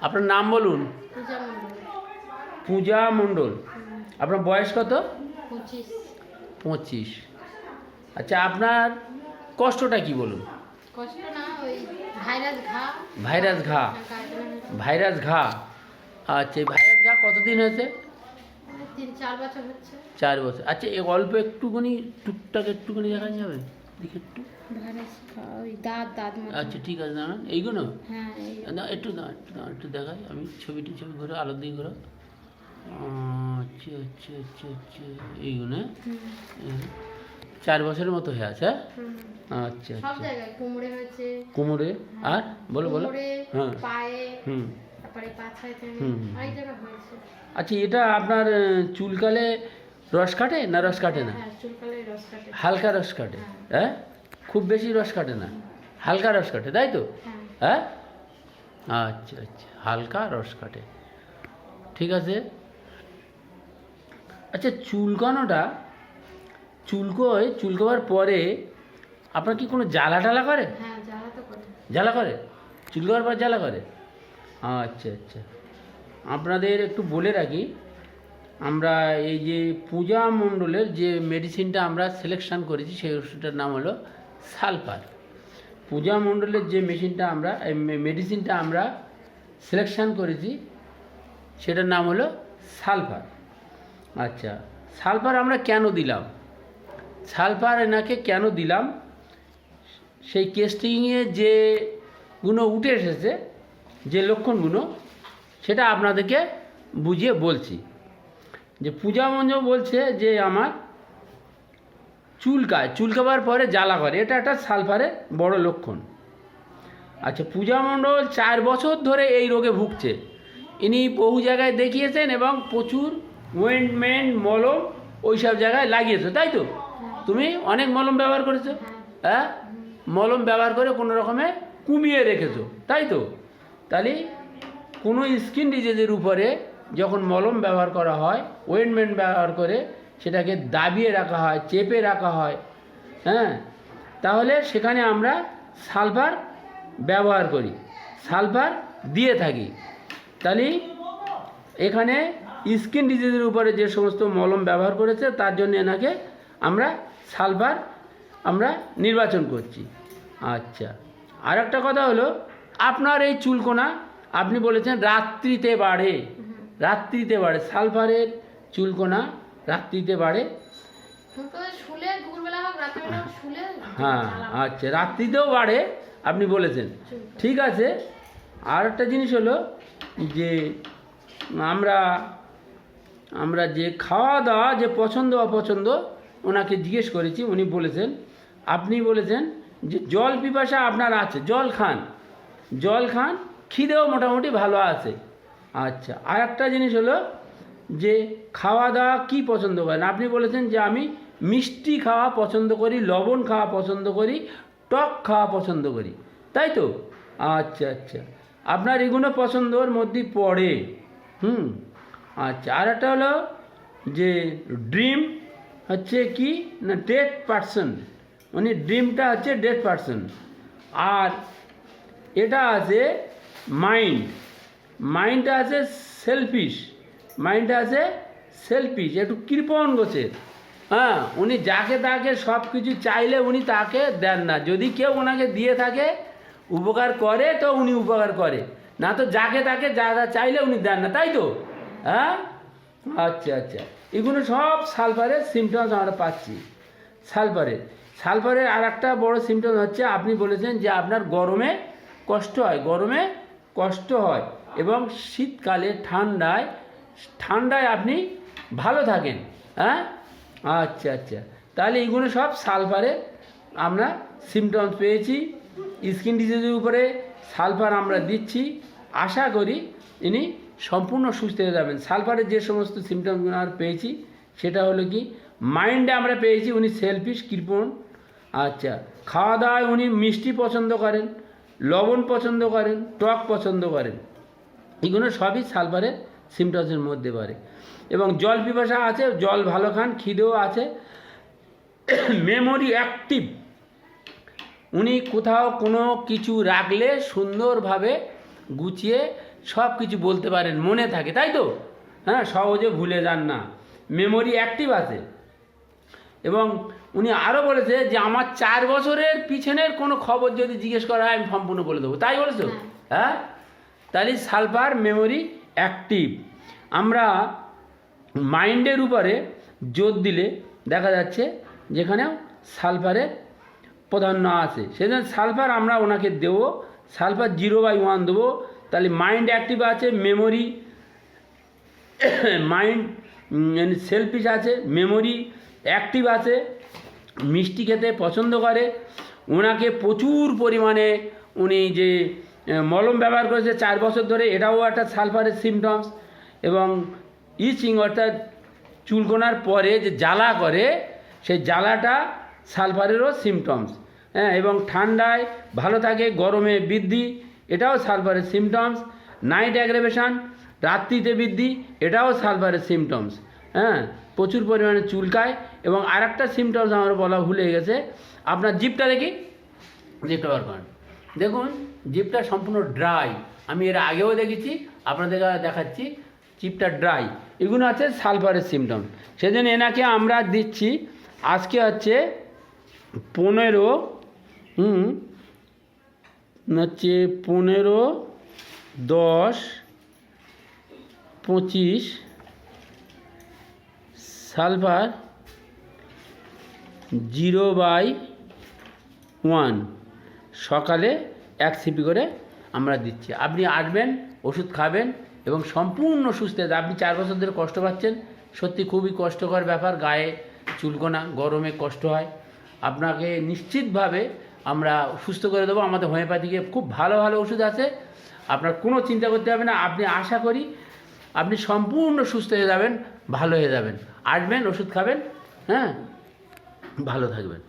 আপনার নাম বলুন। পূজা মণ্ডল। পূজা মণ্ডল। আপনার বয়স কত? 25। 25। আচ্ছা, আপনার কষ্টটা কি বলুন? কষ্ট না, ওই ভাইরাস ঘা। ভাইরাস ঘা। ভাইরাস ঘা। আচ্ছা, এই ভাইরাস ঘা কতদিন হয়েছে? 3-4 বছর হচ্ছে। 4 বছর। আচ্ছা, এই অল্প একটুখানি টুকটাক একটুখানি দেখা যাবে দেখি একটু? ভাইরাস ঘা, ওই দাঁত মতো। আচ্ছা, ঠিক আছে, দাঁড়ান। এইগুলো হ্যাঁ, না, একটু দাঁড়ান, একটু দেখাই আমি। ছবি ঘুরে আলোর দিকে ঘুরো। আচ্ছা আচ্ছা আচ্ছা আচ্ছা, এইগুলো 4 বছরের মতো হয়ে আছে। আচ্ছা সব আচ্ছা। জায়গায় কোমরে হয়েছে। কোমরে আর বলো বলো। কোমরে, হ্যাঁ। পায়ে, হুম তারপরে পাছায় হুম। অনেক জায়গায় হয়েছে। আচ্ছা, এটা আপনার চুলকালে রস কাটে না রস কাটে না? হ্যাঁ, চুলকালে রস কাটে। হালকা রস কাটে? হ্যাঁ, খুব বেশি রস কাটে না, হালকা রস কাটে, তাই তো? হ্যাঁ। হ্যাঁ, আচ্ছা আচ্ছা, হালকা রস কাটে, ঠিক আছে। আচ্ছা, চুলকোবার পরে আপনার কি কোনো জ্বালা টালা করে? হ্যাঁ, জ্বালা তো করে। জ্বালা করে? চুলকোবার পর জ্বালা করে? আচ্ছা আচ্ছা। আপনাদের একটু বলে রাখি, আমরা এই যে পূজা মণ্ডলের যে মেডিসিনটা আমরা সিলেকশন করেছি সেই ওষুধটার নাম হলো সালফার। পূজা মণ্ডলের যে মেডিসিনটা আমরা সিলেকশন করেছি সেটার নাম হলো সালফার। আচ্ছা, সালফার আমরা কেন দিলাম, সালফার এনাকে কেন দিলাম, সেই টেস্টিংয়ে যে গুণ উঠে এসেছে, যে লক্ষণগুলো, সেটা আপনাদেরকে বুঝিয়ে বলছি। যে পূজা মণ্ডল বলছে যে আমার চুলকাবার পরে জ্বালা করে, এটা একটা সালফারের বড় লক্ষণ। আচ্ছা, পূজা মণ্ডল 4 বছর ধরে এই রোগে ভুগছে। ইনি বহু জায়গায় দেখিয়েছেন এবং প্রচুর ওয়েন্টমেন্ট, মলম ওই সব জায়গায় লাগিয়েছো, তাই তো? তুমি অনেক মলম ব্যবহার করেছো, হ্যাঁ, মলম ব্যবহার করে কোনো রকমে কমিয়ে রেখেছো, তাই তো? তাহলে কোনো স্কিন ডিজিজের উপরে যখন মলম ব্যবহার করা হয়, ওয়েন্টমেন্ট ব্যবহার করে সেটাকে দাবিয়ে রাখা হয়, চেপে রাখা হয়, হ্যাঁ, তাহলে সেখানে আমরা সালফার ব্যবহার করি, সালফার দিয়ে থাকি। তাহলে এখানে স্কিন ডিজিজের উপরে যে সমস্ত মলম ব্যবহার করেছে তার জন্য এনাকে আমরা সালফার নির্বাচন করছি। আচ্ছা, আর একটা কথা হলো, আপনার এই চুলকোনা আপনি বলেছেন রাত্রিতে বাড়ে, সালফারের চুলকোনা রাত্রিতে বাড়ে। হ্যাঁ, আচ্ছা, রাত্রিতেও বাড়ে আপনি বলেছেন, ঠিক আছে। আর একটা জিনিস হলো যে আমরা যে খাওয়া দাওয়া যে পছন্দ অপছন্দ ওনাকে জিজ্ঞেস করেছি, উনি বলেছেন, আপনি বলেছেন যে জল পিপাসা আপনার আছে, জল খান, খিদেও মোটামুটি ভালো আছে। আচ্ছা, আর একটা জিনিস হলো যে খাওয়া দাওয়া কী পছন্দ করেন, আপনি বলেছেন যে আমি মিষ্টি খাওয়া পছন্দ করি, লবণ খাওয়া পছন্দ করি, টক খাওয়া পছন্দ করি, তাই তো? আচ্ছা আচ্ছা, আপনার এগুলো পছন্দর মধ্যে পড়ে। আচ্ছা, আর একটা হলো যে ড্রিম হচ্ছে কি না ডেড পারসন, মানে ড্রিমটা হচ্ছে ডেড পারসন। আর এটা আছে মাইন্ডটা আছে সেলফিশ, একটু কৃপণ গোছের। হ্যাঁ, উনি যাকে তাকে সব কিছু চাইলে উনি তাকে দেন না, যদি কেউ ওনাকে দিয়ে থাকে উপকার করে তো উনি উপকার করে, না তো যাকে তাকে যা যা চাইলে উনি দেন না, তাই তো? হ্যাঁ, আচ্ছা আচ্ছা, এগুলো সব সালফারের সিমটমস আমরা পাচ্ছি। সালফারের আর একটা বড় সিমটম হচ্ছে, আপনি বলেছেন যে আপনার গরমে কষ্ট হয় এবং শীতকালে ঠান্ডায় আপনি ভালো থাকেন। হ্যাঁ, আচ্ছা আচ্ছা, তাহলে এইগুলো সব সালফারের আমরা সিমটমস পেয়েছি। স্কিন ডিজিজের উপরে সালফার আমরা দিচ্ছি, আশা করি ইনি সম্পূর্ণ সুস্থ হয়ে যাবেন। সালফারের যে সমস্ত সিমটমগুলো আমরা পেয়েছি সেটা হলো কি, মাইন্ডে আমরা পেয়েছি উনি সেলফিশ, কৃপণ। আচ্ছা, খাওয়া দাওয়ায় উনি মিষ্টি পছন্দ করেন, লবণ পছন্দ করেন, টক পছন্দ করেন, এগুলো সবই সালফারের সিমটমসের মধ্যে পড়ে। এবং জল পিপাসা আছে, জল ভালো খান, খিদেও আছে, মেমোরি অ্যাক্টিভ, উনি কোথাও কোনো কিছু রাখলে সুন্দরভাবে গুছিয়ে সব কিছু বলতে পারেন, মনে থাকে, তাই তো? হ্যাঁ, সহজে ভুলে যান না, মেমোরি অ্যাক্টিভ আছে। এবং উনি আরও বলেছে যে আমার 4 বছরের পিছনের কোনো খবর যদি জিজ্ঞেস করা হয় আমি সম্পূর্ণ বলে দেবো, তাই বলেছো? হ্যাঁ, তাহলে সালফার মেমোরি অ্যাক্টিভ। আমরা মাইন্ডের উপরে জোর দিলে দেখা যাচ্ছে যেখানেও সালফারের প্রাধান্য আছে, সেজন্য সালফার আমরা ওনাকে দেবো, সালফার 0/1 দেবো। তাহলে মাইন্ড অ্যাক্টিভ আছে, মেমোরি মাইন্ড সেলফিশ আছে, মেমোরি অ্যাক্টিভ আছে, মিষ্টি খেতে পছন্দ করে। ওনাকে প্রচুর পরিমাণে উনি যে মলম ব্যবহার করেছে 4 বছর ধরে, এটাও একটা সালফারের সিমটমস। এবং ইচিং অর্থাৎ চুলকোনার পরে যে জ্বালা করে, সেই জ্বালাটা সালফারেরও সিমটমস। হ্যাঁ, এবং ঠান্ডায় ভালো থাকে, গরমে বৃদ্ধি, এটাও সালফারের সিমটমস। নাইট অ্যাগ্রেভেশন, রাত্রিতে বৃদ্ধি, এটাও সালফারের সিমটমস। হ্যাঁ, প্রচুর পরিমাণে চুলকায়। এবং আর একটা সিমটমস আমার বলা ভুলে গেছে, আপনার জিভটা দেখি, জিভটা বার করেন, দেখুন জিভটা সম্পূর্ণ ড্রাই, আমি এর আগেও দেখেছি, আপনাদের দেখাচ্ছি, জিভটা ড্রাই, এগুলো আছে সালফারের সিমটম। সেজন্য এনাকে আমরা দিচ্ছি আজকে হচ্ছে 15 হচ্ছে 15/10/25 সালফার 0/1 সকালে 1 সিপি করে আমরা দিচ্ছি। আপনি আসবেন, ওষুধ খাবেন এবং সম্পূর্ণ সুস্থ হয়ে যাবেন। আপনি 4 বছর ধরে কষ্ট পাচ্ছেন, সত্যি খুবই কষ্টকর ব্যাপার, গায়ে চুলকোনা, গরমে কষ্ট হয়, আপনাকে নিশ্চিতভাবে আমরা সুস্থ করে দেবো। আমাদের হোমিওপ্যাথিকে খুব ভালো ভালো ওষুধ আছে, আপনার কোনো চিন্তা করতে হবে না। আপনি আশা করি আপনি সম্পূর্ণ সুস্থ হয়ে যাবেন, ভালো হয়ে যাবেন। আসবেন, ওষুধ খাবেন, হ্যাঁ, ভালো থাকবেন।